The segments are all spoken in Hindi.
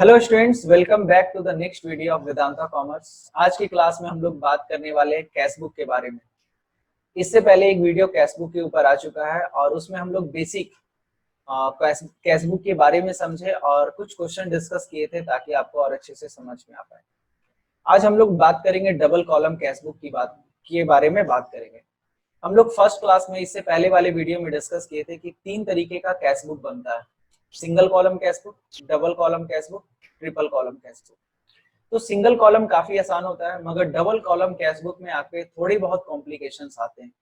Hello students, welcome back to the next video of Vedanta commerce. आज की क्लास में हम लोग बात करने वाले हैं कैश बुक के बारे में। इससे पहले एक वीडियो कैश बुक के ऊपर आ चुका है और उसमें हम लोग बेसिक कैश बुक के बारे में समझे और कुछ क्वेश्चन डिस्कस किए थे ताकि आपको और अच्छे से समझ में आ पाए। आज हम लोग बात करेंगे डबल कॉलम कैश बुक के बारे में बात करेंगे। हम लोग फर्स्ट क्लास में इससे पहले वाले वीडियो में डिस्कस किए थे कि 3 तरीके का कैश बुक बनता है: single column cash book, double column cash book, triple column cash book. तो सिंगल कॉलम काफी आसान होता है, मगर डबल कॉलम कैश बुक में आपके थोड़ी बहुत कॉम्प्लिकेशंस आते हैं।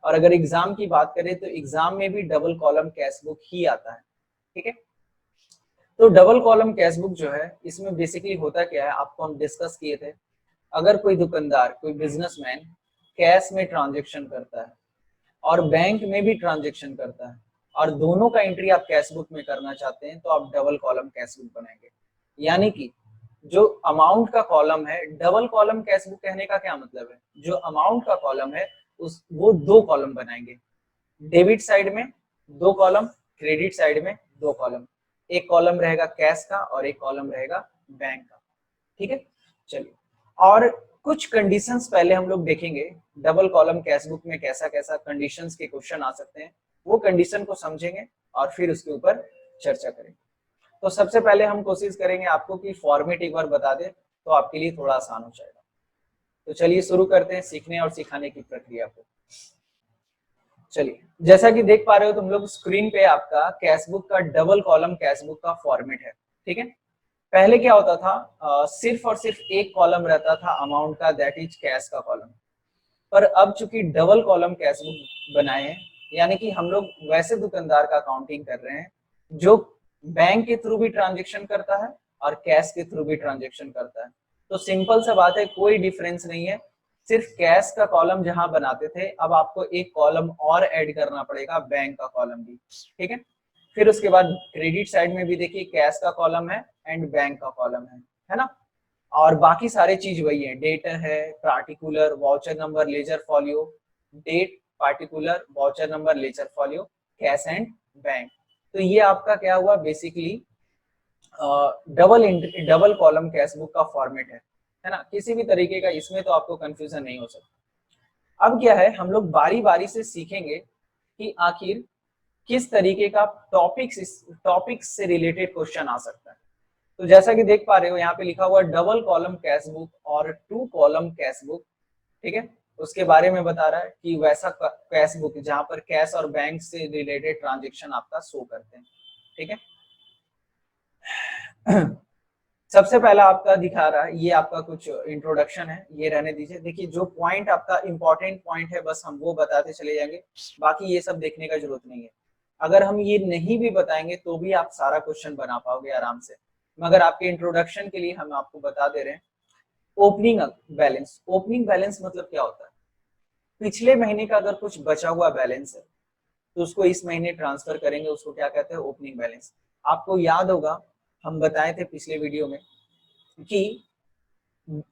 और अगर एग्जाम की बात करें तो एग्जाम में भी डबल कॉलम कैश बुक ही आता है। ठीक है, तो डबल कॉलम कैश बुक जो है इसमें बेसिकली होता क्या है आपको हम डिस्कस किए थे। अगर कोई दुकानदार, कोई बिजनेसमैन कैश में ट्रांजेक्शन करता है और बैंक में भी ट्रांजेक्शन करता है और दोनों का एंट्री आप कैश बुक में करना चाहते हैं तो आप डबल कॉलम कैश बुक बनाएंगे। यानी कि जो अमाउंट का कॉलम है, डबल कॉलम कैश बुक कहने का क्या मतलब है, जो अमाउंट का कॉलम है उस वो 2 कॉलम बनाएंगे। डेबिट साइड में 2 कॉलम, क्रेडिट साइड में 2 कॉलम। एक कॉलम रहेगा कैश का और एक कॉलम रहेगा बैंक का। ठीक है, चलिए। और कुछ कंडीशंस पहले हम लोग देखेंगे डबल कॉलम कैश बुक में कैसा कैसा कंडीशंस के क्वेश्चन आ सकते हैं, वो कंडीशन को समझेंगे और फिर उसके ऊपर चर्चा करेंगे। तो सबसे पहले हम कोशिश करेंगे आपको कि फॉर्मेट एक बार बता दे तो आपके लिए थोड़ा आसान हो जाएगा। तो चलिए शुरू करते हैं सीखने और सिखाने की प्रक्रिया को। चलिए, जैसा कि देख पा रहे हो तुम लोग स्क्रीन पे, आपका कैश बुक का डबल कॉलम कैश बुक का फॉर्मेट है। ठीक है, पहले क्या होता था, सिर्फ और सिर्फ एक कॉलम रहता था अमाउंट का, दैट इज कैश का कॉलम। पर अब चूंकि डबल कॉलम कैश बुक बनाए हैं, यानी कि हम लोग वैसे दुकानदार का काउंटिंग कर रहे हैं जो बैंक के थ्रू भी ट्रांजेक्शन करता है और कैश के थ्रू भी ट्रांजेक्शन करता है। तो सिंपल सा बात है, कोई डिफरेंस नहीं है। सिर्फ कैश का कॉलम जहां बनाते थे, अब आपको एक कॉलम और ऐड करना पड़ेगा, बैंक का कॉलम भी। ठीक है, फिर उसके बाद क्रेडिट साइड में भी देखिए कैश का कॉलम है एंड बैंक का कॉलम है ना। और बाकी सारे चीज वही है, डेट है, particular, voucher number, ledger folio, date, particular, voucher number, ledger folio, cash and bank. तो ये आपका क्या हुआ basically double column cash book का फॉर्मेट है ना। किसी भी तरीके का इसमें तो आपको कंफ्यूजन नहीं हो सकता। अब क्या है, हम लोग बारी बारी से सीखेंगे कि आखिर किस तरीके का टॉपिक्स से रिलेटेड क्वेश्चन आ सकता है। तो जैसा कि देख पा रहे हो यहाँ पे लिखा हुआ डबल कॉलम कैश बुक और 2 कॉलम कैश बुक। ठीक है, उसके बारे में बता रहा है कि वैसा कैश बुक जहां पर कैश और बैंक से रिलेटेड ट्रांजेक्शन आपका शो करते हैं। ठीक है, सबसे पहला आपका दिखा रहा है, ये आपका कुछ इंट्रोडक्शन है, ये रहने दीजिए। देखिए जो पॉइंट आपका इंपॉर्टेंट पॉइंट है बस हम वो बताते चले जाएंगे, बाकी ये सब देखने का जरूरत नहीं है। अगर हम ये नहीं भी बताएंगे तो भी आप सारा क्वेश्चन बना पाओगे आराम से, मगर आपके इंट्रोडक्शन के लिए हम आपको बता दे रहे हैं। ओपनिंग बैलेंस, ओपनिंग बैलेंस मतलब क्या होता है, पिछले महीने का अगर कुछ बचा हुआ बैलेंस है तो उसको इस महीने ट्रांसफर करेंगे, उसको क्या कहते हैं, ओपनिंग बैलेंस। आपको याद होगा हम बताए थे पिछले वीडियो में कि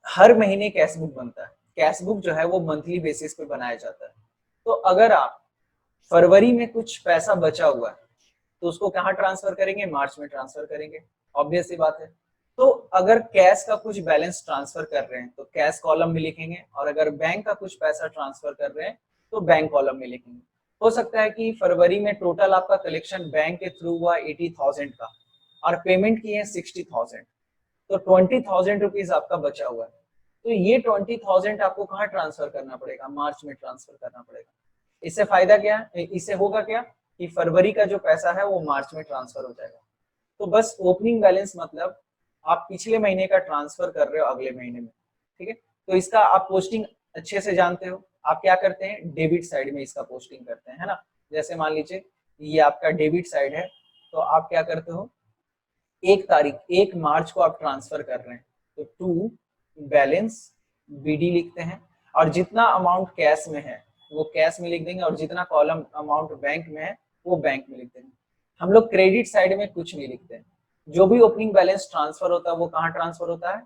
हर महीने कैश बुक बनता है। कैश बुक जो है वो मंथली बेसिस पे बनाया जाता है। तो अगर आप फरवरी में कुछ पैसा बचा हुआ है तो उसको कहाँ ट्रांसफर करेंगे, मार्च में ट्रांसफर करेंगे, ऑब्वियस सी बात है। तो अगर कैश का कुछ बैलेंस ट्रांसफर कर रहे हैं तो कैश कॉलम में लिखेंगे, और अगर बैंक का कुछ पैसा ट्रांसफर कर रहे हैं तो बैंक कॉलम में लिखेंगे। हो सकता है कि फरवरी में टोटल आपका कलेक्शन बैंक के थ्रू हुआ 80,000 का और पेमेंट किए 60,000, तो 20,000 रुपीज आपका बचा हुआ है। तो ये 20,000 आपको कहाँ ट्रांसफर करना पड़ेगा, मार्च में ट्रांसफर करना पड़ेगा। इससे फायदा क्या, इससे होगा क्या कि फरवरी का जो पैसा है वो मार्च में ट्रांसफर हो जाएगा। तो बस ओपनिंग बैलेंस मतलब आप पिछले महीने का ट्रांसफर कर रहे हो अगले महीने में। ठीक है, तो इसका आप पोस्टिंग अच्छे से जानते हो। आप क्या करते हैं, डेबिट साइड में इसका पोस्टिंग करते हैं, है ना। जैसे मान लीजिए ये आपका डेबिट साइड है, तो आप क्या करते हो, 1 मार्च को आप ट्रांसफर कर रहे हैं तो टू बैलेंस बीडी लिखते हैं, और जितना अमाउंट कैश में है वो कैश में लिख देंगे, और जितना कॉलम अमाउंट बैंक में है वो बैंक में लिख देंगे। हम लोग क्रेडिट साइड में कुछ नहीं लिखते हैं। जो भी ओपनिंग बैलेंस ट्रांसफर होता है वो कहाँ ट्रांसफर होता है,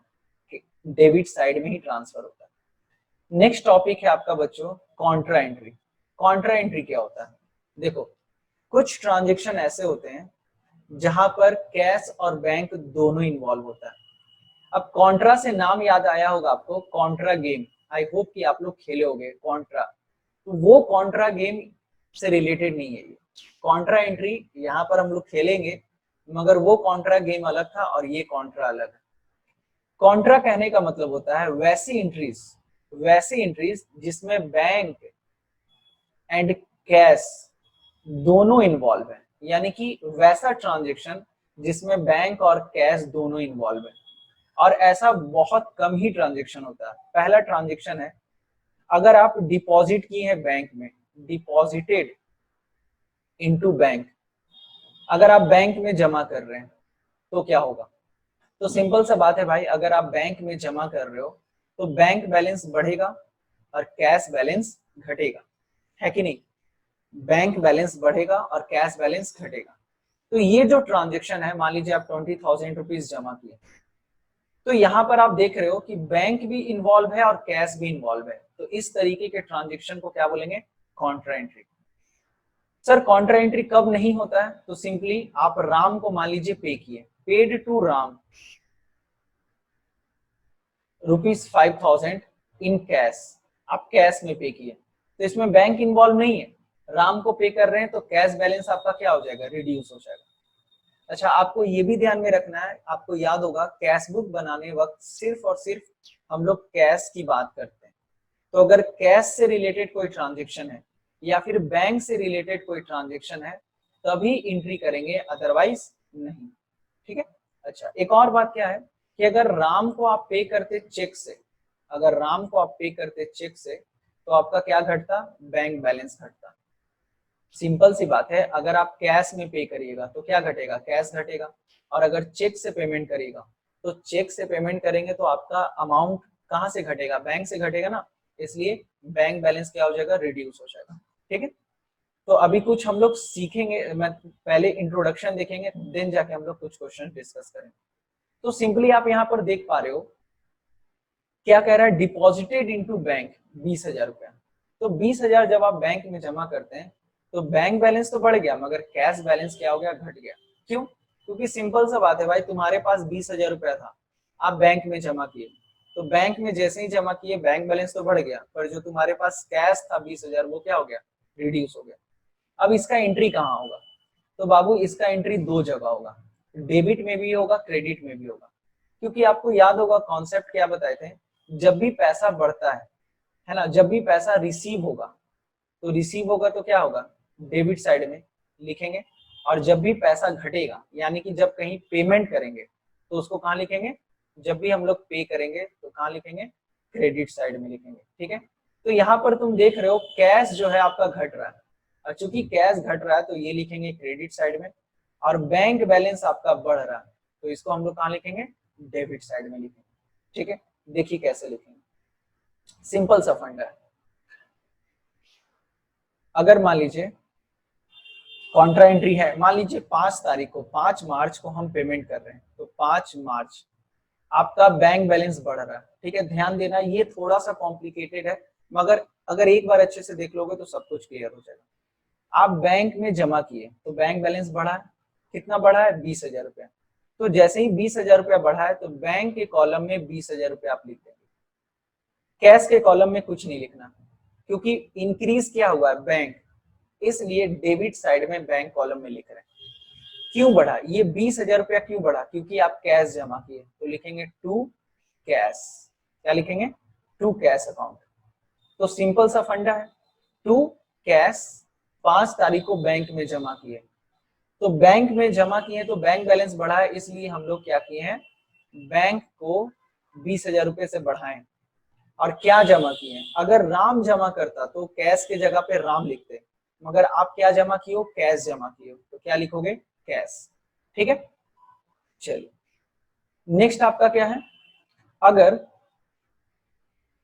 डेबिट साइड में ही ट्रांसफर होता है। नेक्स्ट टॉपिक है आपका बच्चों कॉन्ट्रा एंट्री। कॉन्ट्रा एंट्री क्या होता है, देखो कुछ ट्रांजेक्शन ऐसे होते हैं जहां पर कैश और बैंक दोनों इन्वॉल्व होता है। अब कॉन्ट्रा से नाम याद आया होगा आपको, कॉन्ट्रा गेम, आई होप कि आप लोग खेले होंगे कॉन्ट्रा। तो वो कॉन्ट्रा गेम से रिलेटेड नहीं है ये। कॉन्ट्रा एंट्री यहाँ पर हम लोग खेलेंगे, मगर वो कॉन्ट्रा गेम अलग था और ये कॉन्ट्रा अलग है। कॉन्ट्रा कहने का मतलब होता है वैसी एंट्रीज जिसमें बैंक एंड कैश दोनों इन्वॉल्व है, यानी कि वैसा ट्रांजेक्शन जिसमें बैंक और कैश दोनों इन्वॉल्व है। और ऐसा बहुत कम ही ट्रांजेक्शन होता है। पहला ट्रांजेक्शन है, अगर आप डिपॉजिट किए हैं बैंक में, डिपॉजिटेड इनटू बैंक, अगर आप बैंक में जमा कर रहे हैं तो क्या होगा। तो सिंपल सा बात है भाई, अगर आप बैंक में जमा कर रहे हो तो बैंक बैलेंस बढ़ेगा और कैश बैलेंस घटेगा, है कि नहीं। बैंक बैलेंस बढ़ेगा और कैश बैलेंस घटेगा। तो ये जो ट्रांजेक्शन है, मान लीजिए आप 20,000 रुपीज जमा किए, तो यहाँ पर आप देख रहे हो कि बैंक भी इन्वॉल्व है और कैश भी इन्वॉल्व है। तो इस तरीके के ट्रांजेक्शन को क्या बोलेंगे, Contra entry. Sir Contra entry कब नहीं होता है, तो सिंपली आप राम को मान लीजिए पे किए, paid to Ram ₹5,000 in cash, आप कैश में पे किए, तो इसमें बैंक इन्वॉल्व नहीं है, राम को पे कर रहे हैं, तो कैश बैलेंस आपका क्या हो जाएगा, रिड्यूस हो जाएगा। अच्छा, आपको ये भी ध्यान में रखना है, आपको याद होगा कैश बुक बनाने वक्त सिर्फ और सिर्फ हम लोग कैश की बात करते हैं। तो अगर कैश से रिलेटेड कोई ट्रांजेक्शन है या फिर बैंक से रिलेटेड कोई ट्रांजेक्शन है तभी एंट्री करेंगे, अदरवाइज नहीं। ठीक है। अच्छा, एक और बात क्या है कि अगर राम को आप पे करते चेक से, अगर राम को आप पे करते चेक से, तो आपका क्या घटता, बैंक बैलेंस घटता। सिंपल सी बात है, अगर आप कैश में पे करिएगा तो क्या घटेगा, कैश घटेगा। और अगर चेक से पेमेंट करिएगा तो चेक से पेमेंट करेंगे तो आपका अमाउंट कहाँ से घटेगा, बैंक से घटेगा ना, इसलिए बैंक बैलेंस क्या हो जाएगा, रिड्यूस हो जाएगा। ठीक है। तो अभी कुछ हम लोग सीखेंगे, मैं पहले इंट्रोडक्शन देखेंगे, देन जाके हम लोग कुछ क्वेश्चन डिस्कस करेंगे। तो सिंपली आप यहाँ पर देख पा रहे हो क्या कह रहा है, डिपॉजिटेड इनटू बैंक 20,000 रुपया। तो 20,000 जब आप बैंक में जमा करते हैं तो बैंक बैलेंस तो बढ़ गया, मगर कैश बैलेंस क्या हो गया, घट गया। क्यों, क्योंकि सिंपल सा बात है भाई, तुम्हारे पास 20,000 रुपया था, आप बैंक में जमा किए, तो बैंक में जैसे ही जमा किए बैंक बैलेंस तो बढ़ गया, पर जो तुम्हारे पास कैश था 20,000 वो क्या हो गया, रिड्यूस हो गया। अब इसका एंट्री कहाँ होगा, तो बाबू इसका एंट्री दो जगह होगा, डेबिट में भी होगा, क्रेडिट में भी होगा। क्योंकि आपको याद होगा कॉन्सेप्ट क्या बताए थे, जब भी पैसा बढ़ता है ना, जब भी पैसा रिसीव होगा, तो रिसीव होगा तो क्या होगा, डेबिट साइड में लिखेंगे। और जब भी पैसा घटेगा, यानी कि जब कहीं पेमेंट करेंगे तो उसको कहाँ लिखेंगे, जब भी हम लोग पे करेंगे तो कहाँ लिखेंगे, क्रेडिट साइड में लिखेंगे। ठीक है। तो यहाँ पर तुम देख रहे हो कैश जो है आपका घट रहा है, और चूंकि कैश घट रहा है तो ये लिखेंगे क्रेडिट साइड में, और बैंक बैलेंस आपका बढ़ रहा है तो इसको हम लोग कहाँ लिखेंगे, डेबिट साइड में लिखेंगे। ठीक है। देखिए कैसे लिखेंगे, सिंपल सा फंडा है। अगर मान लीजिए कॉन्ट्रा एंट्री है, मान लीजिए 5 तारीख को, 5 मार्च को हम पेमेंट कर रहे हैं, तो 5 मार्च आपका बैंक बैलेंस बढ़ रहा है। ठीक है, ध्यान देना, ये थोड़ा सा कॉम्प्लिकेटेड है, मगर अगर एक बार अच्छे से देख लोगे तो सब कुछ क्लियर हो जाएगा। आप बैंक में जमा किए तो बैंक बैलेंस बढ़ा है, कितना बढ़ा है, 20,000 रुपया। तो जैसे ही 20,000 रुपया बढ़ा है तो बैंक के कॉलम में 20,000 रुपया आप लिख देंगे, कैश के कॉलम में कुछ नहीं लिखना, क्योंकि इंक्रीज क्या हुआ है, बैंक, इसलिए डेबिट साइड में बैंक कॉलम में लिख रहे हैं। क्यों बढ़ा ये 20,000 रुपया, क्यों बढ़ा, क्योंकि आप कैश जमा किए, तो लिखेंगे टू कैश, क्या लिखेंगे, टू कैश अकाउंट। तो सिंपल सा फंडा है, टू कैश, 5 तारीख को बैंक में जमा किए, तो बैंक में जमा किए तो बैंक बैलेंस बढ़ा है, इसलिए हम लोग क्या किए हैं, बैंक को 20,000 रुपए से बढ़ाएं। और क्या जमा किए हैं, अगर राम जमा करता तो कैश के जगह पे राम लिखते, मगर आप क्या जमा किए हो, कैश जमा किए हो, तो क्या लिखोगे, कैश। ठीक है। चलिए नेक्स्ट आपका क्या है, अगर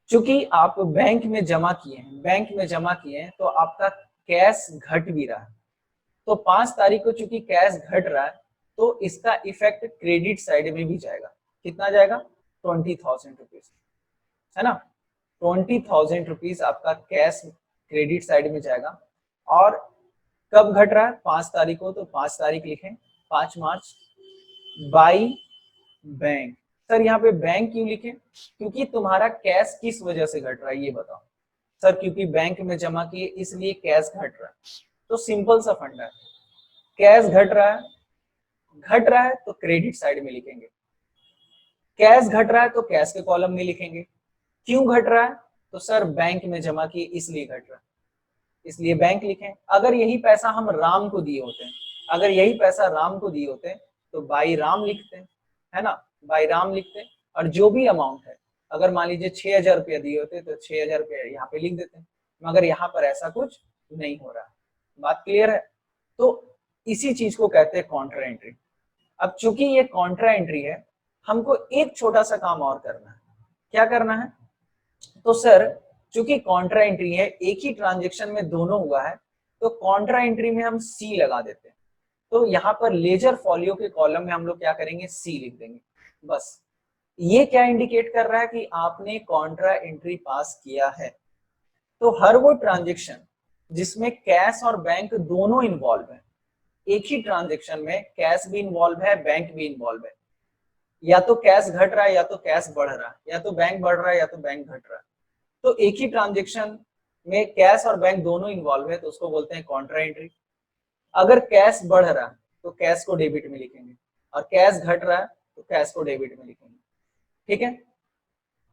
चूंकि आप बैंक में जमा किए हैं, बैंक में जमा किए हैं तो आपका कैश घट भी रहा है, तो 5 तारीख को चूंकि कैश घट रहा है तो इसका इफेक्ट क्रेडिट साइड में भी जाएगा, कितना जाएगा, 20,000 रुपीज, है ना, 20,000 रुपीज आपका कैश क्रेडिट साइड में जाएगा। और कब घट रहा है, 5 तारीख को, तो 5 तारीख लिखें, 5 मार्च बाई बैंक। सर यहाँ पे बैंक क्यों लिखे? क्योंकि तुम्हारा कैश किस वजह से घट रहा है ये बताओ। सर क्योंकि बैंक में जमा किए इसलिए कैश घट रहा है। तो सिंपल सा फंडा है, कैश घट रहा है तो क्रेडिट साइड में लिखेंगे, कैश घट रहा है तो कैश के कॉलम में लिखेंगे। क्यों घट रहा है? तो सर बैंक में जमा किए इसलिए घट रहा है, इसलिए बैंक लिखें। अगर यही पैसा हम राम को दिए होते, अगर यही पैसा राम को दिए होते तो बाई राम लिखते, है ना, बाई राम लिखते। और जो भी अमाउंट है, अगर मान लीजिए 6,000 रुपया दिए होते तो 6,000 रुपया यहाँ पे लिख देते, मगर यहाँ पर ऐसा कुछ नहीं हो रहा। बात क्लियर है? तो इसी चीज को कहते हैं कॉन्ट्रा एंट्री। अब चूंकि ये कॉन्ट्रा एंट्री है, हमको एक छोटा सा काम और करना है। क्या करना है? तो सर चूंकि कॉन्ट्रा एंट्री है, एक ही ट्रांजेक्शन में दोनों हुआ है, तो कॉन्ट्रा एंट्री में हम सी लगा देते हैं। तो यहाँ पर लेजर फॉलियो के कॉलम में हम लोग क्या करेंगे? सी लिख देंगे। बस ये क्या इंडिकेट कर रहा है कि आपने कॉन्ट्रा एंट्री पास किया है। तो हर वो ट्रांजेक्शन जिसमें कैश और बैंक दोनों इन्वॉल्व है, एक ही ट्रांजेक्शन में कैश भी इन्वॉल्व है, बैंक भी इन्वॉल्व है, या तो कैश घट रहा है या तो कैश बढ़ रहा है, या तो बैंक बढ़ रहा है या तो बैंक घट रहा है, तो एक ही ट्रांजेक्शन में कैश और बैंक दोनों इन्वॉल्व है, तो उसको बोलते हैं कॉन्ट्रा एंट्री। अगर कैश बढ़ रहा है तो कैश को डेबिट में लिखेंगे, और कैश घट रहा है तो कैश को डेबिट में लिखेंगे। ठीक है?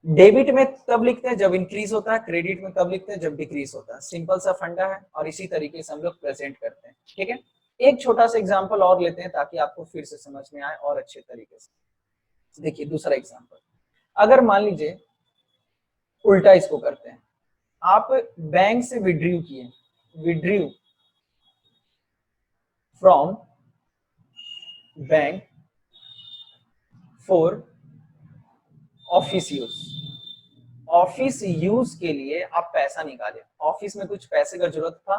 डेबिट में तब लिखते हैं जब इंक्रीज होता है, क्रेडिट में तब लिखते हैं जब डिक्रीज होता है। सिंपल सा फंडा है, और इसी तरीके से हम लोग प्रेजेंट करते हैं। ठीक है? एक छोटा सा एग्जांपल और लेते हैं ताकि आपको फिर से समझ में आए और अच्छे तरीके से। देखिए दूसरा एग्जांपल, अगर मान लीजिए उल्टा इसको करते हैं, आप बैंक से विड्रू किए, withdrew from bank for office use, office use के लिए आप पैसा निकाले, ऑफिस में कुछ पैसे का जरूरत था,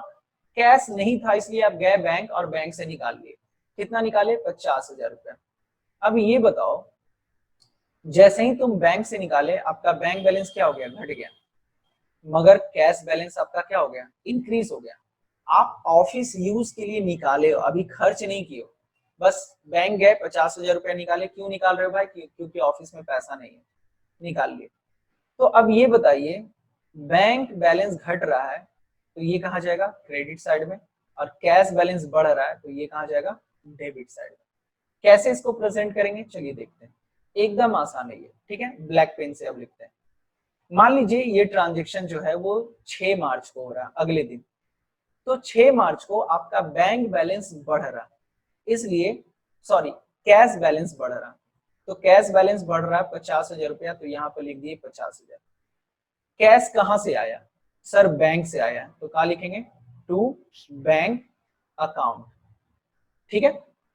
कैश नहीं था, इसलिए आप गए बैंक और बैंक से निकाल लिए। कितना निकाले? 50,000 रुपया। अब ये बताओ, जैसे ही तुम बैंक से निकाले आपका बैंक बैलेंस क्या हो गया? घट गया, मगर कैश बैलेंस आपका क्या हो गया? इंक्रीज हो गया। आप ऑफिस यूज के लिए निकाले हो, अभी खर्च नहीं किए हो, बस बैंक गए 50,000 रुपया निकाले। क्यों निकाल रहे हो भाई? क्योंकि ऑफिस में पैसा नहीं है, निकाल लिए। तो अब ये बताइए, बैंक बैलेंस घट रहा है तो ये कहाँ जाएगा? क्रेडिट साइड में, और कैश बैलेंस बढ़ रहा है तो ये कहाँ जाएगा? डेबिट साइड में। कैसे इसको प्रेजेंट करेंगे? चलिए देखते हैं, एकदम आसान है ये। ठीक है? ब्लैक पेन से अब लिखते हैं। मान लीजिए ये ट्रांजेक्शन जो है वो 6 मार्च को हो रहा है, अगले दिन। तो 6 मार्च को आपका बैंक बैलेंस बढ़ रहा है, इसलिए सॉरी कैश बैलेंस बढ़ रहा है, तो कैश बैलेंस बढ़ रहा है 50,000 रुपया, तो यहाँ पर लिख दिए 50,000। कैश कहां से आया? सर बैंक से आया, तो कहा लिखेंगे? To bank account. ठीक है?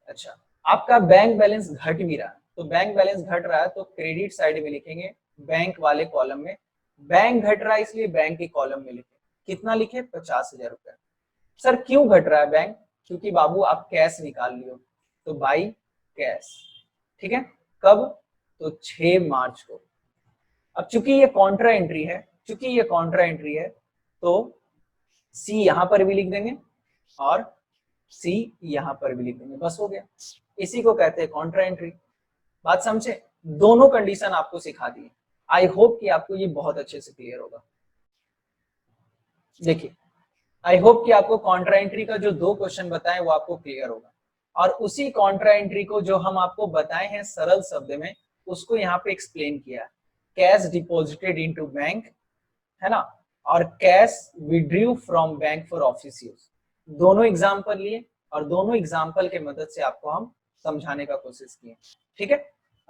अच्छा, आपका बैंक बैलेंस घट भी रहा है, तो बैंक बैलेंस घट रहा है तो क्रेडिट साइड में लिखेंगे, बैंक वाले कॉलम में। बैंक घट रहा है इसलिए बैंक के कॉलम में लिखे। कितना लिखे? 50,000 रुपया। सर क्यों घट रहा है बैंक? क्योंकि बाबू आप कैश निकाल लियो, तो बाई कैश। ठीक है? कब? तो 6 मार्च को। अब चूंकि ये कॉन्ट्रा एंट्री है, चूंकि ये कॉन्ट्रा एंट्री है, तो सी यहां पर भी लिख देंगे और सी यहां पर भी लिख देंगे, बस हो गया। इसी को कहते हैं कॉन्ट्रा एंट्री। बात समझे? दोनों कंडीशन आपको सिखा दी। आई होप कि आपको ये बहुत अच्छे से क्लियर होगा। देखिए, आई होप कि आपको कॉन्ट्रा एंट्री का जो 2 क्वेश्चन बताए वो आपको क्लियर होगा, और उसी कॉन्ट्रा एंट्री को जो हम आपको बताए हैं सरल शब्द में, उसको यहाँ पे एक्सप्लेन किया है। कैश डिपॉजिटेड इनटू बैंक, है ना, और cash withdrew from bank for office use. दोनों एग्जाम्पल लिए, और दोनों एग्जाम्पल के मदद से आपको हम समझाने का कोशिश किए। ठीक है?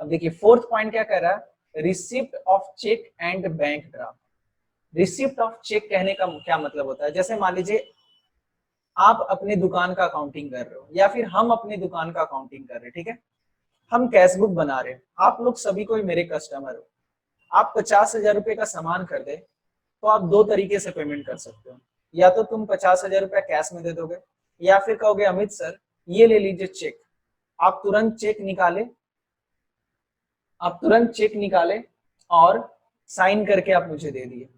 अब देखिए फोर्थ पॉइंट क्या कह रहा है? Receipt of cheque and bank draft. Receipt of cheque कहने का क्या मतलब होता है? जैसे मान लीजिए आप अपने दुकान का अकाउंटिंग कर रहे हो, या फिर हम अपने दुकान का अकाउंटिंग कर रहे हैं। ठीक है? हम कैश बुक बना रहे हैं, आप लोग सभी कोई मेरे कस्टमर हो, आप 50,000 रुपए का सामान कर दे, तो आप 2 तरीके से पेमेंट कर सकते हो। या तो तुम 50,000 रुपया कैश में दे दोगे, या फिर कहोगे अमित सर ये ले लीजिए चेक। आप तुरंत चेक निकाले, आप तुरंत चेक निकाले और साइन करके आप मुझे दे दिए,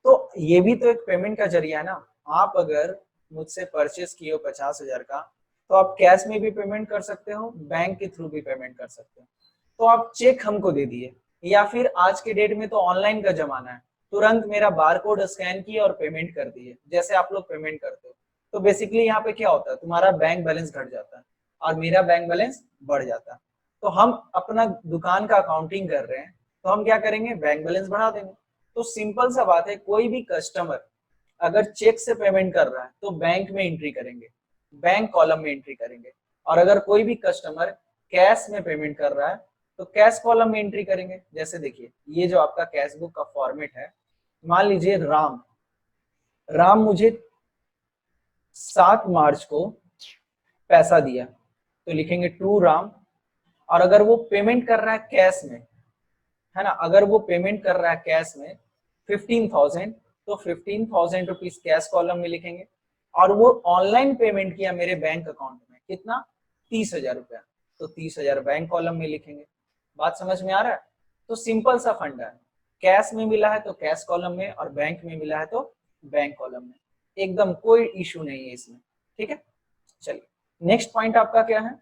तो ये भी तो एक पेमेंट का जरिया है ना। आप अगर मुझसे परचेस किए हो 50,000 का, तो आप कैश में भी पेमेंट कर सकते हो, बैंक के थ्रू भी पेमेंट कर सकते हो। तो आप चेक हमको दे दिए, या फिर आज के डेट में तो ऑनलाइन का जमाना है, तुरंत मेरा बारकोड स्कैन किए और पेमेंट कर दिए, जैसे आप लोग पेमेंट करते हो। तो बेसिकली यहाँ पे क्या होता है, तुम्हारा बैंक बैलेंस घट जाता है और मेरा बैंक बैलेंस बढ़ जाता है। तो हम अपना दुकान का अकाउंटिंग कर रहे हैं, तो हम क्या करेंगे, बैंक बैलेंस बढ़ा देंगे। तो सिंपल सा बात है, कोई भी कस्टमर अगर चेक से पेमेंट कर रहा है तो बैंक में एंट्री करेंगे, बैंक कॉलम में एंट्री करेंगे। और अगर कोई भी कस्टमर कैश में पेमेंट कर रहा है तो कैश कॉलम में एंट्री करेंगे। जैसे देखिए, ये जो आपका कैश बुक का फॉर्मेट है, मान लीजिए राम राम मुझे 7 मार्च को पैसा दिया, तो लिखेंगे टू राम। और अगर वो पेमेंट कर रहा है कैश में, है ना, अगर वो पेमेंट कर रहा है कैश में 15,000, तो 15,000 रुपीज कैश कॉलम में लिखेंगे। और वो ऑनलाइन पेमेंट किया मेरे बैंक अकाउंट में, कितना, 30,000 रुपया, तो 30,000 बैंक कॉलम में लिखेंगे। बात समझ में आ रहा है? तो सिंपल सा फंडा है, कैश में मिला है तो कैश कॉलम में, और बैंक में मिला है तो बैंक कॉलम में, एकदम कोई इशू नहीं है इसमें। ठीक है, चलिए नेक्स्ट पॉइंट आपका क्या है,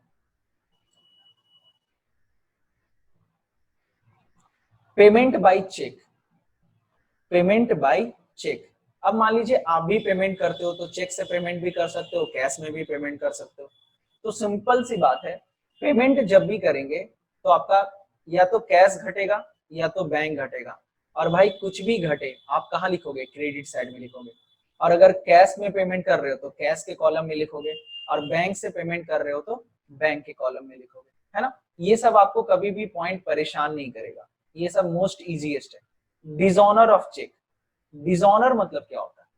payment by cheque. Payment by cheque, अब मान लीजिए आप भी पेमेंट करते हो, तो चेक से पेमेंट भी कर सकते हो, कैश में भी पेमेंट कर सकते हो। तो सिंपल सी बात है, पेमेंट जब भी करेंगे तो आपका या तो कैश घटेगा या तो बैंक घटेगा। और भाई कुछ भी घटे आप कहाँ लिखोगे, क्रेडिट साइड में लिखोगे। और अगर कैश में पेमेंट कर रहे हो तो कैश के कॉलम में लिखोगे, और बैंक से पेमेंट कर रहे हो तो बैंक के कॉलम में लिखोगे, है ना। ये सब आपको कभी भी पॉइंट परेशान नहीं करेगा, ये सब मोस्ट इजीएस्ट है। डिसऑनर ऑफ चेक, डिसऑनर मतलब क्या होता है,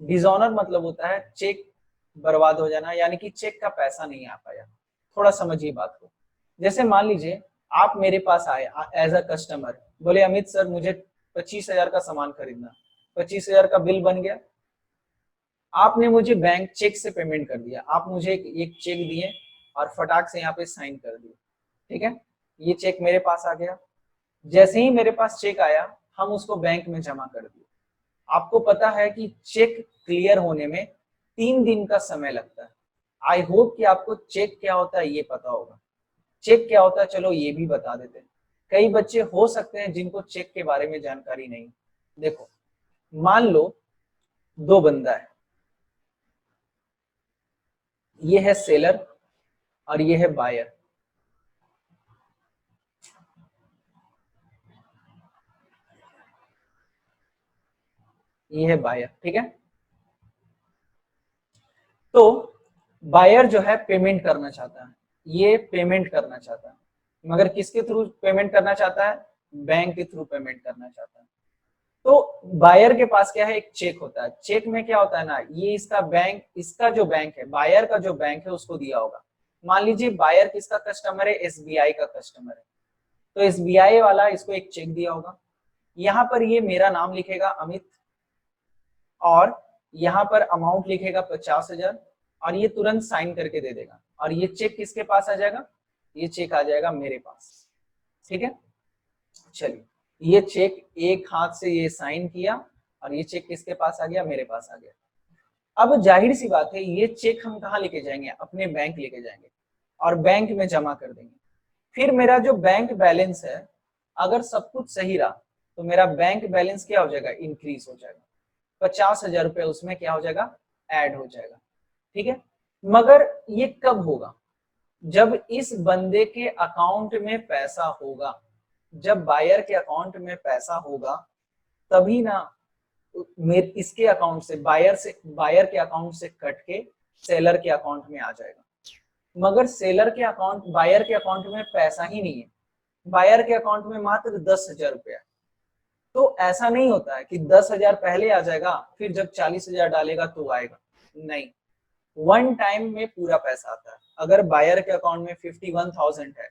डिसऑनर मतलब होता है चेक बर्बाद हो जाना, यानी कि चेक का पैसा नहीं आ पाया। थोड़ा समझिए बात को। जैसे मान लीजिए आप मेरे पास आए एज अ कस्टमर, बोले अमित सर मुझे 25,000 का सामान खरीदना, 25,000 का बिल बन गया, आपने मुझे बैंक चेक से पेमेंट कर दिया, आप मुझे एक चेक दिए और फटाक से यहाँ पे साइन कर दिए। ठीक है, ये चेक मेरे पास आ गया। जैसे ही मेरे पास चेक आया, हम उसको बैंक में जमा कर दिए। आपको पता है कि चेक क्लियर होने में 3 दिन का समय लगता है। आई होप कि आपको चेक क्या होता है ये पता होगा। चेक क्या होता है चलो ये भी बता देते हैं। कई बच्चे हो सकते हैं जिनको चेक के बारे में जानकारी नहीं। देखो, मान लो दो बंदा है, ये है सेलर और ये है बायर। ये है बायर, ठीक है। तो बायर जो है पेमेंट करना चाहता है, ये पेमेंट करना चाहता है, मगर किसके थ्रू पेमेंट करना चाहता है, बैंक के थ्रू पेमेंट करना चाहता है। तो बायर के पास क्या है, एक चेक होता है। चेक में क्या होता है ना, ये इसका बैंक, इसका जो बैंक है, बायर का जो बैंक है उसको दिया होगा। मान लीजिए बायर किसका कस्टमर है, एसबीआई का कस्टमर है, तो एसबीआई वाला इसको एक चेक दिया होगा। यहाँ पर ये मेरा नाम लिखेगा अमित, और यहाँ पर अमाउंट लिखेगा 50,000, और ये तुरंत साइन करके दे देगा। और ये चेक किसके पास आ जाएगा, ये चेक आ जाएगा मेरे पास। ठीक है, चलिए ये चेक एक हाथ से ये साइन किया और ये चेक किसके पास आ गया, मेरे पास आ गया। अब जाहिर सी बात है, ये चेक हम कहाँ लेके जाएंगे, अपने बैंक लेके जाएंगे और बैंक में जमा कर देंगे। फिर मेरा जो बैंक बैलेंस है, अगर सब कुछ सही रहा तो मेरा बैंक बैलेंस क्या हो जाएगा, इंक्रीज हो जाएगा। 50,000 रुपए उसमें क्या हो जाएगा, ऐड हो जाएगा। ठीक है, मगर ये कब होगा, जब इस बंदे के अकाउंट में पैसा होगा, जब बायर के अकाउंट में पैसा होगा तभी ना इसके अकाउंट से, बायर के अकाउंट से कट के सेलर के अकाउंट में आ जाएगा। मगर सेलर के अकाउंट, बायर के अकाउंट में पैसा ही नहीं है, बायर के अकाउंट में मात्र 10,000 रुपया। तो ऐसा नहीं होता है कि 10,000 पहले आ जाएगा फिर जब 40,000 डालेगा तो आएगा, नहीं, वन टाइम में पूरा पैसा आता है। अगर बायर के अकाउंट में 51,000 है,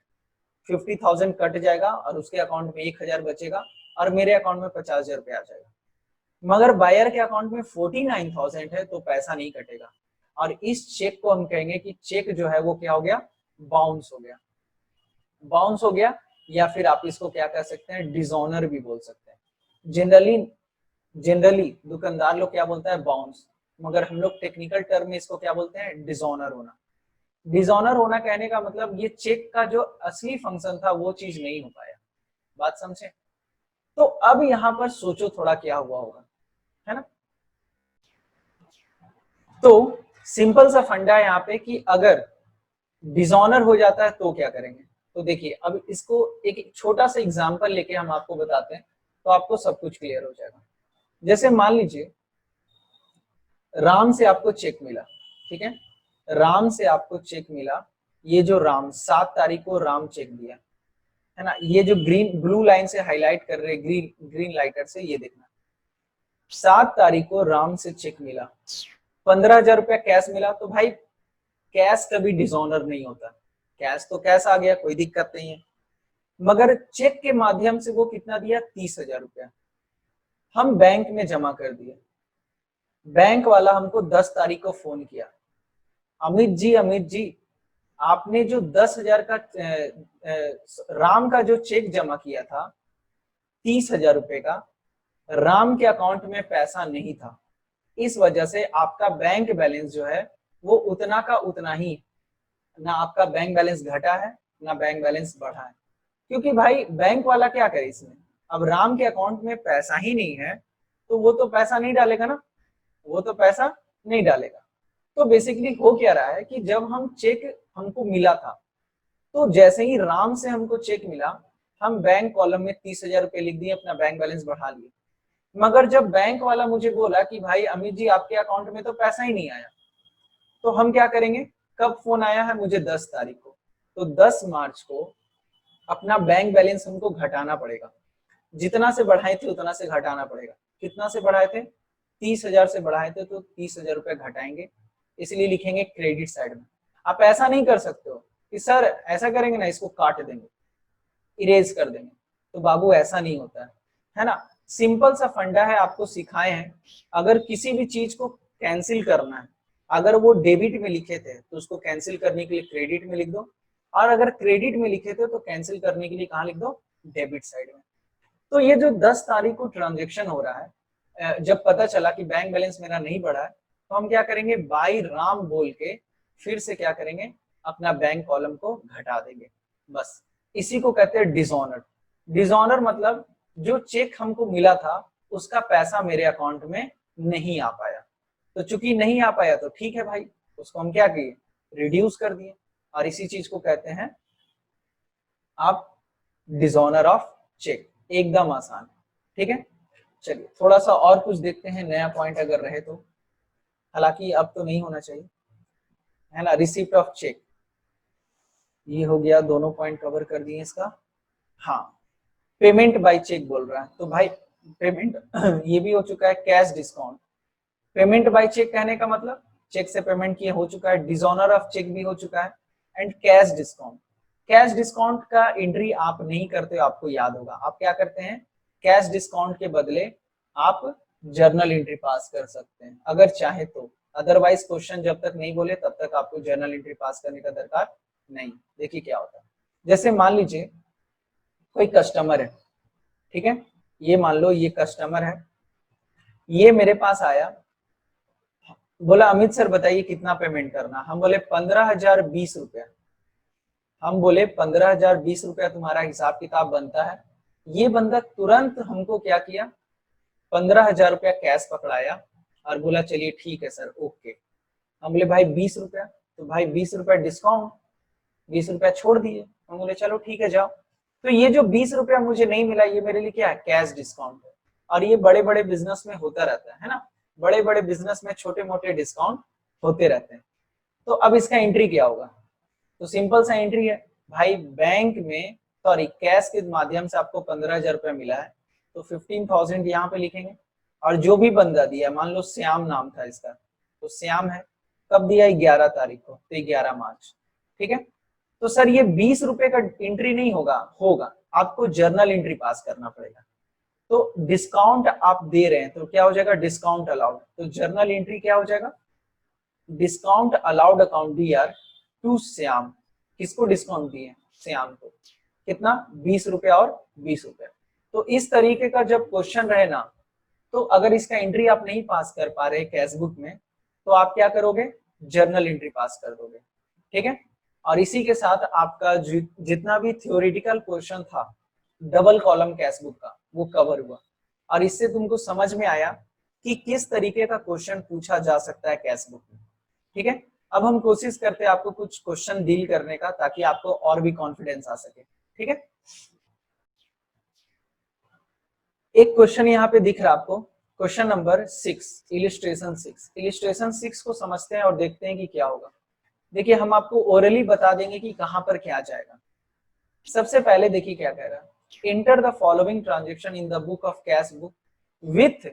50,000 कट जाएगा और उसके अकाउंट में 1,000 बचेगा और मेरे अकाउंट में 50,000 रुपया आ जाएगा। मगर बायर के अकाउंट में 49,000 है तो पैसा नहीं कटेगा, और इस चेक को हम कहेंगे कि चेक जो है वो क्या हो गया, बाउंस हो गया। बाउंस हो गया, या फिर आप इसको क्या कह सकते हैं, डिसऑनर भी बोल सकते हैं। जनरली दुकानदार लोग क्या बोलता है, बाउंस, मगर हम लोग टेक्निकल टर्म में इसको क्या बोलते हैं, डिसऑनर होना। डिसऑनर होना कहने का मतलब ये चेक का जो असली फंक्शन था वो चीज नहीं हो पाया। बात समझे? तो अब यहाँ पर सोचो थोड़ा क्या हुआ होगा, है ना। तो सिंपल सा फंडा है यहाँ पे कि अगर डिसऑनर हो जाता है तो क्या करेंगे। तो देखिए अब इसको एक छोटा सा एग्जांपल लेके हम आपको बताते हैं तो आपको सब कुछ क्लियर हो जाएगा। जैसे मान लीजिए राम से आपको चेक मिला, ठीक है, राम से आपको चेक मिला। ये जो राम 7 तारीख को राम चेक दिया, है ना, ये जो ग्रीन ब्लू लाइन से हाईलाइट कर रहे ग्रीन ग्रीन लाइटर से, ये देखना 7 तारीख को राम से चेक मिला, 15,000 रुपया कैश मिला। तो भाई कैश कभी डिसऑनर नहीं होता, कैश तो कैश आ गया, कोई दिक्कत नहीं है। मगर चेक के माध्यम से वो कितना दिया, 30,000 रुपया हम बैंक में जमा कर दिए। बैंक वाला हमको 10 तारीख को फोन किया, अमित जी आपने जो 10,000 का राम का जो चेक जमा किया था 30,000 रुपए का, राम के अकाउंट में पैसा नहीं था, इस वजह से आपका बैंक बैलेंस जो है वो उतना का उतना ही, ना आपका बैंक बैलेंस घटा है ना बैंक बैलेंस बढ़ा है। क्योंकि भाई बैंक वाला क्या करे इसमें, अब राम के अकाउंट में पैसा ही नहीं है तो वो तो पैसा नहीं डालेगा ना, वो तो पैसा नहीं डालेगा। तो बेसिकली हो क्या रहा है कि जब हम चेक हमको मिला था तो जैसे ही राम से हमको चेक मिला हम बैंक कॉलम में 30,000 रुपए लिख दिए, अपना बैंक बैलेंस बढ़ा लिए। मगर जब बैंक वाला मुझे बोला कि भाई अमित जी आपके अकाउंट में तो पैसा ही नहीं आया, तो हम क्या करेंगे, कब फोन आया है मुझे 10 तारीख को, तो 10 मार्च को अपना बैंक बैलेंस हमको घटाना पड़ेगा, जितना से बढ़ाए थे उतना से घटाना पड़ेगा। कितना से बढ़ाए थे, 30,000 से बढ़ाए थे तो 30,000 रुपए घटाएंगे, इसलिए लिखेंगे क्रेडिट साइड में। आप ऐसा नहीं कर सकते हो कि सर ऐसा करेंगे ना इसको काट देंगे, इरेज कर देंगे, तो बाबू ऐसा नहीं होता है ना। सिंपल सा फंडा है, आपको सिखाए हैं। अगर किसी भी चीज को कैंसिल करना है, अगर वो डेबिट में लिखे थे तो उसको कैंसिल करने के लिए क्रेडिट में लिख दो, और अगर क्रेडिट में लिखे थे तो कैंसिल करने के लिए कहाँ लिख दो, डेबिट साइड में। तो ये जो 10 तारीख को ट्रांजेक्शन हो रहा है, जब पता चला कि बैंक बैलेंस मेरा नहीं बढ़ा है, तो हम क्या करेंगे, बाई राम बोल के फिर से क्या करेंगे, अपना बैंक कॉलम को घटा देंगे, बस। इसी को कहते हैं डिसऑनर। डिसऑनर मतलब जो चेक हमको मिला था उसका पैसा मेरे अकाउंट में नहीं आ पाया, तो चूंकि नहीं आ पाया तो ठीक है भाई, उसको हम क्या किए, रिड्यूस कर दिए, और इसी चीज को कहते हैं आप डिसऑनर ऑफ चेक। एकदम आसान, ठीक है। चलिए थोड़ा सा और कुछ देखते हैं, नया पॉइंट अगर रहे तो, हालांकि अब तो नहीं होना चाहिए, है ना। रिसिप्ट ऑफ चेक, ये हो गया, दोनों पॉइंट कवर कर दिए इसका। हाँ, पेमेंट बाय चेक बोल रहा है, तो भाई पेमेंट ये भी हो चुका है। Cash discount, payment by cheque कहने का मतलब चेक से पेमेंट किए हो चुका है, डिसऑनर ऑफ चेक भी हो चुका है। And cash discount, cash discount का एंट्री आप नहीं करते हो, आपको याद होगा आप क्या करते हैं, कैश डिस्काउंट के बदले आप जर्नल एंट्री पास कर सकते हैं अगर चाहे तो, अदरवाइज क्वेश्चन जब तक नहीं बोले तब तक आपको जर्नल एंट्री पास करने का दरकार नहीं। देखिए क्या होता है, जैसे मान लीजिए कोई कस्टमर है, ठीक है, ये मान लो ये कस्टमर है, ये मेरे पास आया, बोला अमित सर बताइए कितना पेमेंट करना, हम बोले 15,020 रुपया, हम बोले 15,020 रुपया तुम्हारा हिसाब किताब बनता है। ये बंदा तुरंत हमको क्या किया, 15,000 रुपया कैश पकड़ाया और बोला चलिए ठीक है सर ओके। हम बोले भाई 20 रुपया, तो भाई 20 रुपया डिस्काउंट, 20 रुपया छोड़ दिए। हम बोले चलो ठीक है जाओ। तो ये जो 20 रुपया मुझे नहीं मिला ये मेरे लिए क्या है, कैश डिस्काउंट है। और ये बड़े बड़े बिजनेस में होता रहता है ना, बड़े बड़े बिजनेस में छोटे मोटे डिस्काउंट होते रहते हैं। तो अब इसका एंट्री क्या होगा, तो सिंपल सा एंट्री है भाई, बैंक में सॉरी कैश के माध्यम से आपको 15,000 रुपया मिला है, तो 15,000 यहाँ पे लिखेंगे। और जो भी बंदा दिया, मान लो श्याम नाम था इसका, तो श्याम है, कब दिया, 11 तारीख को, तो 11 मार्च, ठीक है। तो सर ये 20 रुपए का एंट्री नहीं होगा, होगा, आपको जर्नल एंट्री पास करना पड़ेगा। तो डिस्काउंट आप दे रहे हैं तो क्या हो जाएगा, डिस्काउंट अलाउड, तो जर्नल एंट्री क्या हो जाएगा, discount allowed account DR to Shyam. किसको डिस्काउंट दिए, श्याम को, कितना, 20 रुपया और 20 रुपया। तो इस तरीके का जब क्वेश्चन रहे ना, तो अगर इसका एंट्री आप नहीं पास कर पा रहे कैश बुक में, तो आप क्या करोगे, जर्नल एंट्री पास कर दोगे। ठीक है। और इसी के साथ आपका जितना भी थ्योरेटिकल पोर्शन था डबल कॉलम कैश बुक का वो कवर हुआ, और इससे तुमको समझ में आया कि किस तरीके का क्वेश्चन पूछा जा सकता है कैश बुक में। ठीक है, अब हम कोशिश करते हैं आपको कुछ क्वेश्चन डील करने का ताकि आपको और भी कॉन्फिडेंस आ सके। ठीक है, एक क्वेश्चन यहाँ पे दिख रहा है आपको, क्वेश्चन नंबर 6, इलिस्ट्रेशन 6। इलिस्ट्रेशन 6 को समझते हैं और देखते हैं कि क्या होगा। देखिए हम आपको ओरली बता देंगे कि कहां पर क्या जाएगा। सबसे पहले देखिए क्या कह रहा है, enter the following transaction in the book of cash book with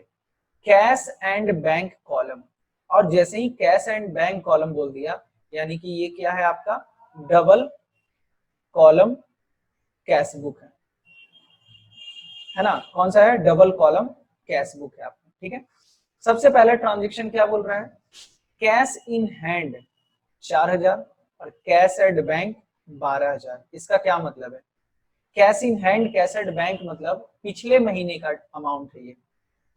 cash and bank column. और जैसे ही कैश एंड बैंक कॉलम बोल दिया, यानी कि ये क्या है आपका डबल कॉलम कैश बुक है ना। कौन सा है, डबल कॉलम कैश बुक है आपका। ठीक है, सबसे पहला ट्रांजेक्शन क्या बोल रहा है, कैश इन हैंड 4000 और कैश एट बैंक 12000। इसका क्या मतलब है, cash in hand cash at bank मतलब पिछले महीने का अमाउंट है ये।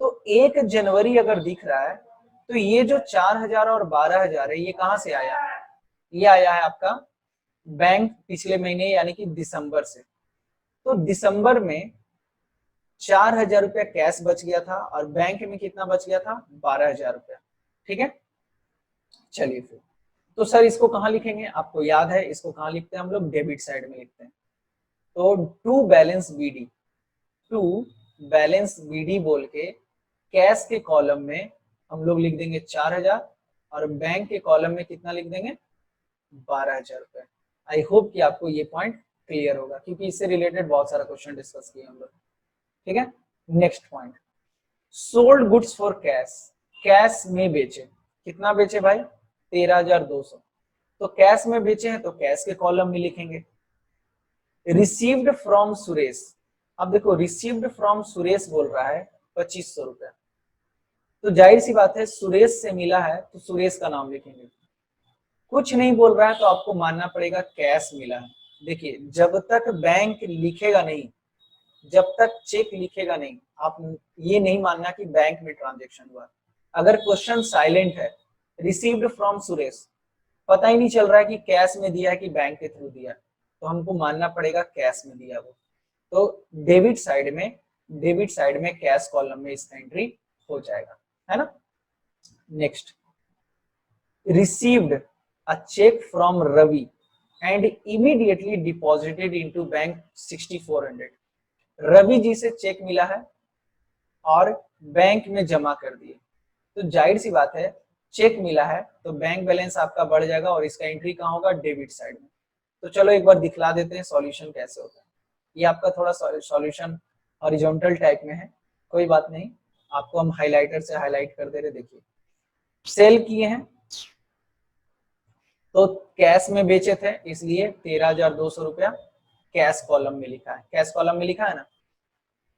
तो 1 जनवरी अगर दिख रहा है तो ये जो 4000 और 12000 है ये कहां से आया है, ये आया है आपका बैंक पिछले महीने यानी कि दिसंबर से। तो दिसंबर में 4000 रुपया कैश बच गया था और बैंक में कितना बच गया था, 12000 रुपया। ठीक है, चलिए फिर तो सर इसको कहां लिखेंगे, आपको याद है इसको कहां लिखते हैं हम लोग, डेबिट साइड में लिखते हैं। तो to balance BD, to balance BD बोल के कैश के कॉलम में हम लोग लिख देंगे 4000 और बैंक के कॉलम में कितना लिख देंगे, 12000 रुपए। आई होप कि आपको ये पॉइंट क्लियर होगा क्योंकि इससे रिलेटेड बहुत सारा क्वेश्चन डिस्कस किए हम लोग। ठीक है, next point, sold goods for cash, cash में बेचे, कितना बेचे भाई 13200। तो कैश में बेचे हैं तो कैश के कॉलम में लिखेंगे। रिसीव्ड फ्रॉम सुरेश, अब देखो रिसीव्ड फ्रॉम सुरेश बोल रहा है 2500 रुपया, तो जाहिर सी बात है सुरेश से मिला है तो सुरेश का नाम लिखेंगे। कुछ नहीं बोल रहा है तो आपको मानना पड़ेगा कैश मिला है। देखिए जब तक बैंक लिखेगा नहीं, जब तक चेक लिखेगा नहीं, आप ये नहीं मानना कि बैंक में ट्रांजेक्शन हुआ। अगर क्वेश्चन साइलेंट है, रिसीव्ड फ्रॉम सुरेश, पता ही नहीं चल रहा है कि कैश में दिया है कि बैंक के थ्रू दिया, तो हमको मानना पड़ेगा कैश में दिया वो। तो डेबिट साइड में, डेबिट साइड में कैश कॉलम में इसका एंट्री हो जाएगा, है ना। Next, received a cheque from Ravi and immediately deposited into bank 6400। Ravi ji से चेक मिला है और बैंक में जमा कर दिए, तो जाहिर सी बात है चेक मिला है तो बैंक बैलेंस आपका बढ़ जाएगा और इसका एंट्री कहाँ होगा, डेबिट साइड में। तो चलो एक बार दिखला देते हैं सॉल्यूशन कैसे होता है। ये आपका थोड़ा सॉल्यूशन हॉरिजॉन्टल टाइप में है, कोई बात नहीं, आपको हम हाइलाइटर से हाईलाइट कर दे रहे। देखिए सेल किए हैं तो कैश में बेचे थे इसलिए 13200 रुपया कैश कॉलम में लिखा है, कैश कॉलम में लिखा है ना।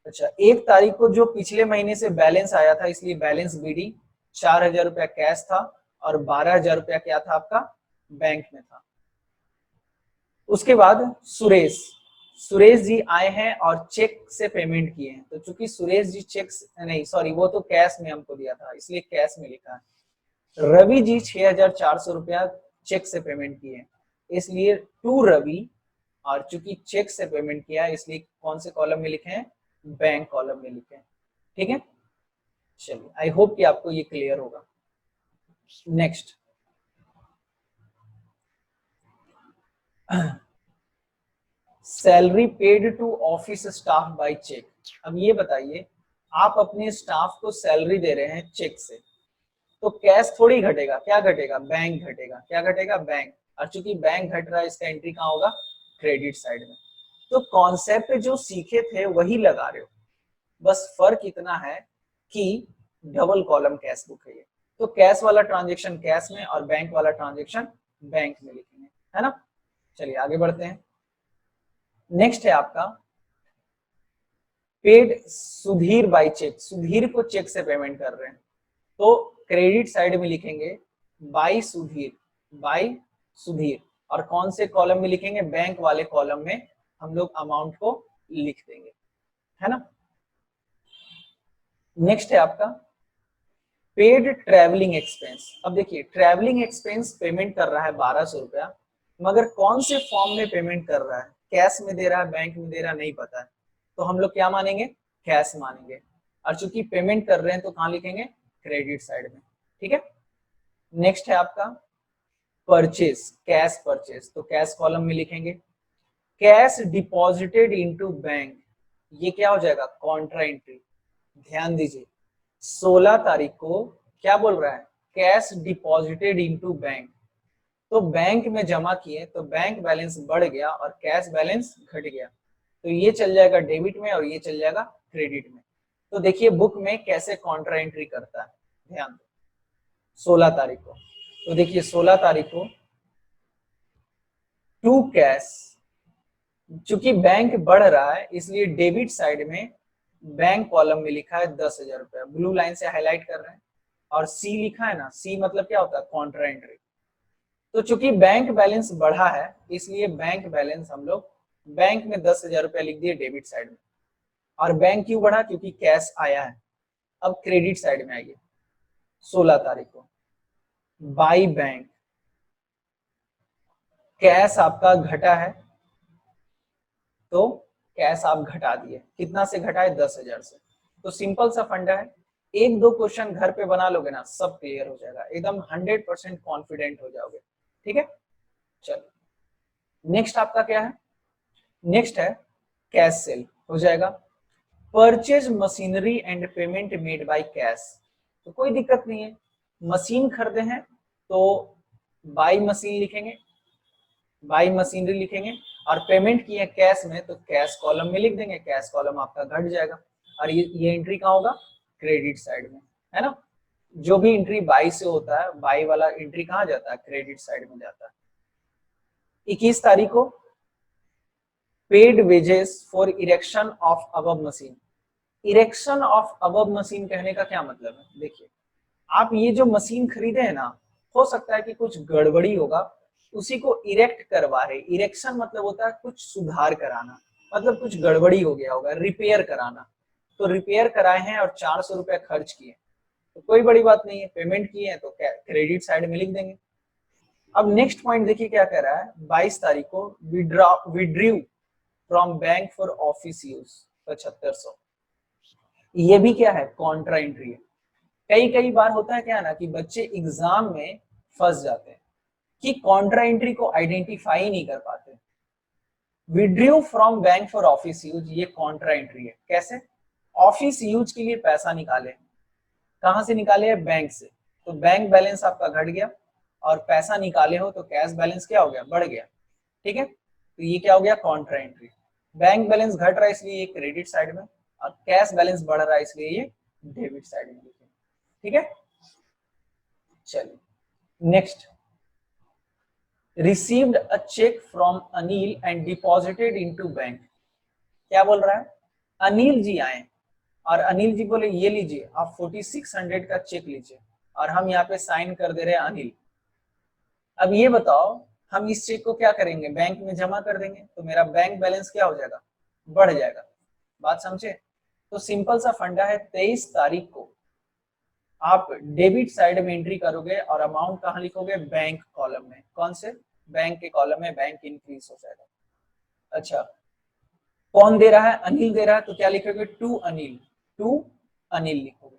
अच्छा 1 तारीख को जो पिछले महीने से बैलेंस आया था इसलिए बैलेंस बीडी 4000 रुपया कैश था और 12000 रुपया क्या था आपका बैंक में था। उसके बाद सुरेश, सुरेश जी आए हैं और चेक से पेमेंट किए हैं, तो चूंकि सुरेश जी चेक नहीं सॉरी वो तो कैश में हमको दिया था इसलिए कैश में लिखा है। रवि जी 6400 रुपया चेक से पेमेंट किए हैं इसलिए टू रवि, और चूंकि चेक से पेमेंट किया है इसलिए कौन से कॉलम में लिखे हैं, बैंक कॉलम में लिखे हैं। ठीक है, चलिए आई होप कि आपको ये क्लियर होगा। Next, salary paid to office staff by cheque. अब ये बताइए आप अपने स्टाफ को सैलरी दे रहे हैं चेक से, तो कैश थोड़ी घटेगा, क्या घटेगा, बैंक घटेगा। क्या घटेगा, बैंक। और चूंकि बैंक घट रहा है इसका एंट्री कहाँ होगा, क्रेडिट साइड में। तो कॉन्सेप्ट जो सीखे थे वही लगा रहे हो, बस फर्क इतना है कि डबल कॉलम कैश बुक है ये, तो कैश वाला ट्रांजेक्शन कैश में और बैंक वाला ट्रांजेक्शन बैंक में लिखेंगे, है ना। चलिए आगे बढ़ते हैं। नेक्स्ट है आपका paid Sudhir by cheque, Sudhir को चेक से पेमेंट कर रहे हैं तो क्रेडिट साइड में लिखेंगे बाय सुधीर, बाय सुधीर, और कौन से कॉलम में लिखेंगे, बैंक वाले कॉलम में हम लोग अमाउंट को लिख देंगे, है ना। नेक्स्ट है आपका पेड ट्रेवलिंग एक्सपेंस। अब देखिए ट्रेवलिंग एक्सपेंस पेमेंट कर रहा है 1200 रुपया मगर कौन से फॉर्म में पेमेंट कर रहा है, कैश में दे रहा है, बैंक में दे रहा है, नहीं पता है, तो हम लोग क्या मानेंगे, कैश मानेंगे। और चूंकि पेमेंट कर रहे हैं तो कहाँ लिखेंगे, क्रेडिट साइड में। ठीक है, नेक्स्ट है आपका परचेज, कैश परचेज, तो कैश कॉलम में लिखेंगे। कैश डिपॉजिटेड इनटू बैंक, ये क्या हो जाएगा, कॉन्ट्रा एंट्री। ध्यान दीजिए 16 तारीख को क्या बोल रहा है, कैश डिपॉजिटेड इनटू बैंक, तो बैंक में जमा किए तो बैंक बैलेंस बढ़ गया और कैश बैलेंस घट गया, तो ये चल जाएगा डेबिट में और ये चल जाएगा क्रेडिट में। तो देखिए बुक में कैसे कॉन्ट्रा एंट्री करता है, ध्यान दो 16 तारीख को। तो देखिए 16 तारीख को टू कैश, चूंकि बैंक बढ़ रहा है इसलिए डेबिट साइड में बैंक कॉलम में लिखा है 10,000 रुपया, ब्लू लाइन से हाईलाइट कर रहे हैं। और सी लिखा है ना, सी मतलब क्या होता है, कॉन्ट्रा एंट्री। तो चूंकि बैंक बैलेंस बढ़ा है इसलिए बैंक बैलेंस हम लोग बैंक में 10,000 रुपया लिख दिए डेबिट साइड में। और बैंक क्यों बढ़ा, क्योंकि कैश आया है। अब क्रेडिट साइड में आइए 16 तारीख को बाई बैंक, कैश आपका घटा है तो कैश आप घटा दिए, कितना से घटाए, 10,000 से। तो सिंपल सा फंडा है, एक दो क्वेश्चन घर पे बना लोगे ना, सब क्लियर हो जाएगा, एकदम 100% कॉन्फिडेंट हो जाओगे। ठीक है, चलो नेक्स्ट आपका क्या है, नेक्स्ट है कैश सेल, हो जाएगा। Purchase machinery and payment made by cash, तो कोई दिक्कत नहीं है, मशीन खरीदे हैं तो बाई मशीन लिखेंगे, बाई मशीनरी लिखेंगे। और पेमेंट किए कैश में तो कैश कॉलम में लिख देंगे, कैश कॉलम आपका घट जाएगा। और ये एंट्री कहाँ होगा, क्रेडिट साइड में, है ना। जो भी एंट्री बाई से होता है, बाई वाला एंट्री कहाँ जाता है, क्रेडिट साइड में जाता है। 21 तारीख को paid wages for erection of above machine. Erection of above machine कहने का क्या मतलब है, देखिए आप ये जो मशीन खरीदे हैं ना, हो सकता है कि कुछ गड़बड़ी होगा, उसी को इरेक्ट करवा रहे। इरेक्शन मतलब होता है कुछ सुधार कराना, मतलब कुछ गड़बड़ी हो गया होगा, रिपेयर कराना। तो रिपेयर कराए हैं और 400 रुपया खर्च किए, तो कोई बड़ी बात नहीं है, पेमेंट किए हैं तो क्रेडिट साइड में लिख देंगे। अब नेक्स्ट पॉइंट देखिए क्या कह रहा है, 22 तारीख को withdrew from bank for office use 7500, ये भी क्या है, कॉन्ट्रा एंट्री है। कई कई बार होता है क्या ना कि बच्चे एग्जाम में फंस जाते हैं कि कॉन्ट्रा एंट्री को आइडेंटिफाई नहीं कर पाते। Withdrew from bank for office use, ये कॉन्ट्रा एंट्री है। कैसे, ऑफिस यूज के लिए पैसा निकाले, कहां से निकाले हैं, बैंक से, तो बैंक बैलेंस आपका घट गया और पैसा निकाले हो तो कैश बैलेंस क्या हो गया, बढ़ गया। ठीक है, तो ये क्या हो गया, कॉन्ट्रा एंट्री। बैंक बैलेंस घट रहा है इसलिए ये क्रेडिट साइड में, और कैश बैलेंस बढ़ रहा है इसलिए ये डेबिट साइड में। ठीक है, चलिए next, received a cheque from Anil and deposited into bank. क्या बोल रहा है, अनिल जी आए और अनिल जी बोले ये लीजिए आप 4600 का चेक लीजिए, और हम यहाँ पे साइन कर दे रहे हैं अनिल। अब ये बताओ हम इस चेक को क्या करेंगे, बैंक में जमा कर देंगे, तो मेरा बैंक बैलेंस क्या हो जाएगा, बढ़ जाएगा। बात समझे, तो सिंपल सा फंडा है, 23 तारीख को आप डेबिट साइड में एंट्री करोगे और अमाउंट कहाँ लिखोगे, बैंक कॉलम में। कौन से, बैंक के कॉलम में बैंक इंक्रीज हो जाएगा। अच्छा, कौन दे रहा है, अनिल दे रहा है, तो क्या लिखोगे, टू अनिल, टू अनिल लिखोगे।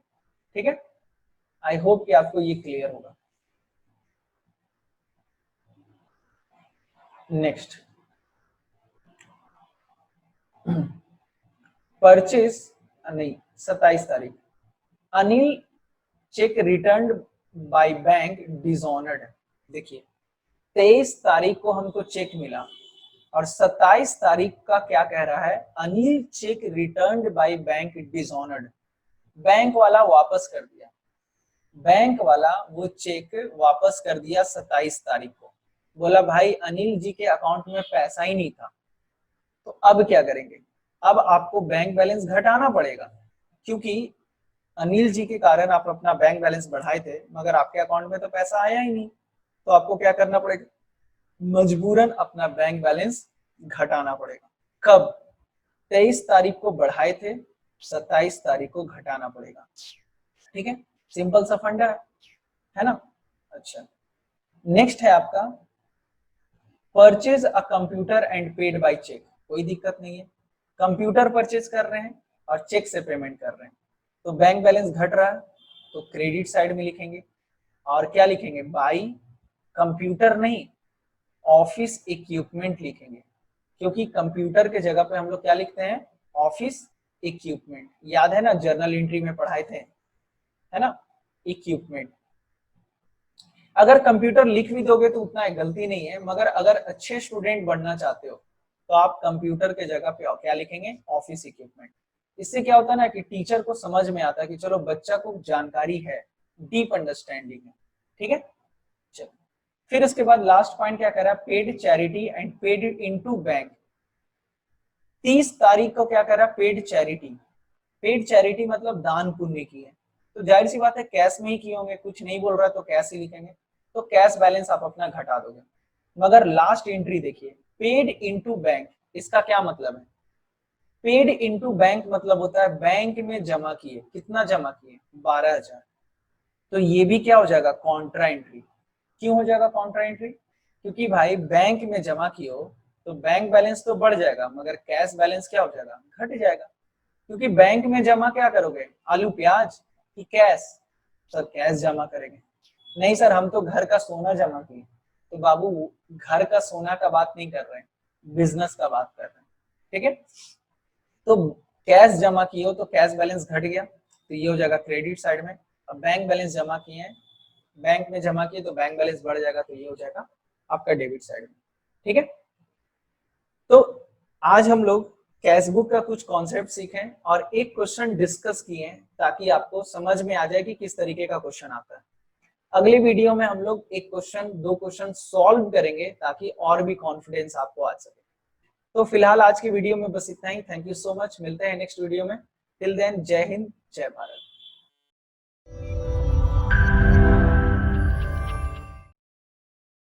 ठीक है, आई होप कि आपको ये क्लियर होगा। नेक्स्ट, परचेज, नहीं 27 तारीख, Anil check return by bank dishonoured. देखिए 23 तारीख को हमको चेक मिला और 27 तारीख का क्या कह रहा है, Anil check return by bank dishonoured, bank वाला वापस कर दिया, बैंक वाला वो चेक वापस कर दिया 27 तारीख को। बोला भाई अनिल जी के अकाउंट में पैसा ही नहीं था, तो अब क्या करेंगे, अब आपको बैंक बैलेंस घटाना पड़ेगा, क्योंकि अनिल जी के कारण आप अपना बैंक बैलेंस बढ़ाए थे मगर आपके अकाउंट में तो पैसा आया ही नहीं, तो आपको क्या करना पड़ेगा, मजबूरन अपना बैंक बैलेंस घटाना पड़ेगा। कब, 23 तारीख को बढ़ाए थे, 27 तारीख को घटाना पड़ेगा। ठीक है, सिंपल सा फंडा है ना। अच्छा, नेक्स्ट है आपका purchase a computer and paid by cheque, कोई दिक्कत नहीं है, कंप्यूटर परचेज कर रहे हैं और चेक से पेमेंट कर रहे हैं, तो बैंक बैलेंस घट रहा है तो क्रेडिट साइड में लिखेंगे। और क्या लिखेंगे, बाई कंप्यूटर नहीं, ऑफिस इक्विपमेंट लिखेंगे, क्योंकि कंप्यूटर के जगह पे हम लोग क्या लिखते हैं, ऑफिस इक्विपमेंट। याद है ना, जर्नल एंट्री में पढ़ाए थे, है ना, इक्विपमेंट। अगर कंप्यूटर लिख भी दोगे तो उतना गलती नहीं है, मगर अगर अच्छे स्टूडेंट बनना चाहते हो तो आप कंप्यूटर के जगह पे क्या लिखेंगे, ऑफिस इक्विपमेंट। इससे क्या होता है ना कि टीचर को समझ में आता है कि चलो बच्चा को जानकारी है, डीप अंडरस्टैंडिंग है, ठीक है। चलो फिर इसके बाद लास्ट पॉइंट क्या कह रहा है, paid charity and paid into bank. 30 तारीख को क्या कर रहा है, पेड चैरिटी। पेड चैरिटी मतलब दान पुण्य की है, तो जाहिर सी बात है कैश में ही किए होंगे, कुछ नहीं बोल रहा है तो कैश ही लिखेंगे, तो कैश बैलेंस आप अपना घटा दोगे। मगर लास्ट एंट्री देखिए, पेड इनटू बैंक, इसका क्या मतलब है, पेड इनटू बैंक मतलब होता है बैंक में जमा किए, कितना जमा किए, 12,000, तो ये भी क्या हो जाएगा, कॉन्ट्रा एंट्री। क्यों हो जाएगा कॉन्ट्रा एंट्री, क्योंकि भाई बैंक में जमा किए हो तो बैंक बैलेंस तो बढ़ जाएगा मगर कैश बैलेंस क्या हो जाएगा, घट जाएगा। क्योंकि बैंक में जमा क्या करोगे, आलू प्याज कि कैश, सर कैश जमा करेंगे। नहीं सर हम तो घर का सोना जमा किए, तो बाबू घर का सोना का बात नहीं कर रहे हैं, बिजनेस का बात कर रहे हैं, ठीक है। तो कैश जमा किए हो तो कैश बैलेंस घट गया, तो ये हो जाएगा क्रेडिट साइड में। अब बैंक बैलेंस जमा किए हैं, बैंक में जमा किए तो बैंक बैलेंस बढ़ जाएगा, तो ये हो जाएगा आपका डेबिट साइड में, ठीक है। तो आज हम लोग कैश बुक का कुछ कॉन्सेप्ट सीखे और एक क्वेश्चन डिस्कस किए ताकि आपको समझ में आ जाए कि किस तरीके का क्वेश्चन आता है। अगले वीडियो में हम लोग एक क्वेश्चन, दो क्वेश्चन सॉल्व करेंगे ताकि और भी कॉन्फिडेंस आपको आ सके। तो फिलहाल आज की वीडियो में बस इतना ही। थैंक यू सो मच, मिलते हैं नेक्स्ट वीडियो में। टिल देन जय हिंद जय भारत।